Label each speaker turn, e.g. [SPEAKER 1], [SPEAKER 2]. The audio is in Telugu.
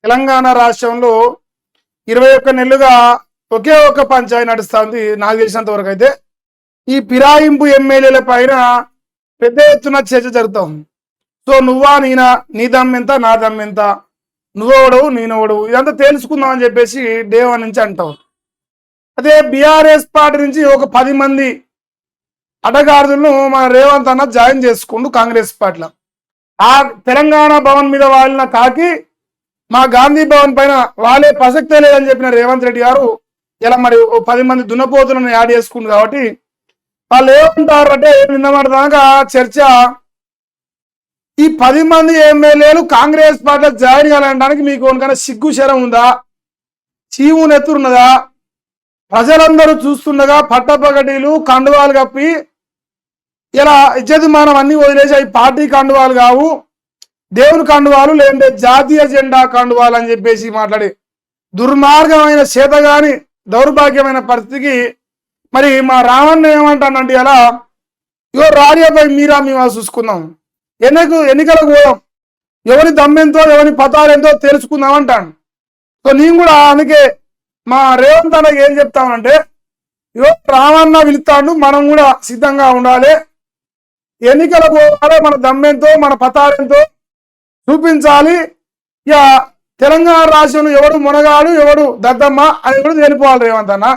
[SPEAKER 1] తెలంగాణ రాష్ట్రంలో 21 నెలలుగా ఒకే ఒక పంచాయతీ నడుస్తుంది నాకు తెలిసినంత వరకు. అయితే ఈ ఫిరాయింపు ఎమ్మెల్యేల పైన పెద్ద ఎత్తున చర్చ జరుగుతుంది. సో నువ్వా నేనా, నీ దమ్మెంత నా దమ్మెంత, నువ్వెవడవు నేనెవడవు, ఇదంతా తెలుసుకుందాం అని చెప్పేసి డే 1 నుంచి అంటావు. అదే బీఆర్ఎస్ పార్టీ నుంచి ఒక 10 మంది అడ్డగారులను మన రేవంత్ అన్న జాయిన్ చేసుకుంటూ కాంగ్రెస్ పార్టీలో ఆ తెలంగాణ భవన్ మీద వాళ్ళ కాకి మా గాంధీ భవన్ పైన వాళ్ళే ప్రసక్తే లేదని చెప్పిన రేవంత్ రెడ్డి గారు ఇలా మరి 10 మంది దున్నపోతులను యాడ్ చేసుకుంది. కాబట్టి వాళ్ళు ఏమంటారు అంటే నిన్నమడదాకా చర్చ, ఈ 10 మంది ఎమ్మెల్యేలు కాంగ్రెస్ పార్టీలో జాయిన్ కావాలనడానికి మీకు కొనుకైనా సిగ్గు శరం ఉందా, చీము నెత్తురున్నదా? ప్రజలందరూ చూస్తుండగా పట్టపగటీలు కండువాలు కప్పి ఇలా ఇజ్జతిమానం అన్ని వదిలేసి అవి పార్టీ కండువాలు కావు, దేవుని కండువాలు లేదంటే జాతీయ జెండా కండువాలు అని చెప్పేసి మాట్లాడి దుర్మార్గమైన చేతగాని దౌర్భాగ్యమైన పరిస్థితికి మరి మా రావణ్ ఏమంటానంటే అలా ఇగో రాజపై మీరా మేము చూసుకుందాం, ఎన్నికలకు పోదాం, ఎవరి దమ్మెంతో ఎవరి పతాలెంతో తెలుసుకుందాం అంటాను. సో నేను కూడా అందుకే మా రేవంత్ అన్నకి ఏం చెప్తామంటే, ఇగో రావణ పిలుస్తాడు, మనం కూడా సిద్ధంగా ఉండాలి, ఎన్నికలకు పోవాలి, మన దమ్మెంతో మన పతాలెంతో చూపించాలి. ఇక తెలంగాణ రాష్ట్రంలో ఎవడు మునగాడు ఎవడు దద్దమ్మ అని కూడా తెలిపోవాలి రేవంత్ అన్న.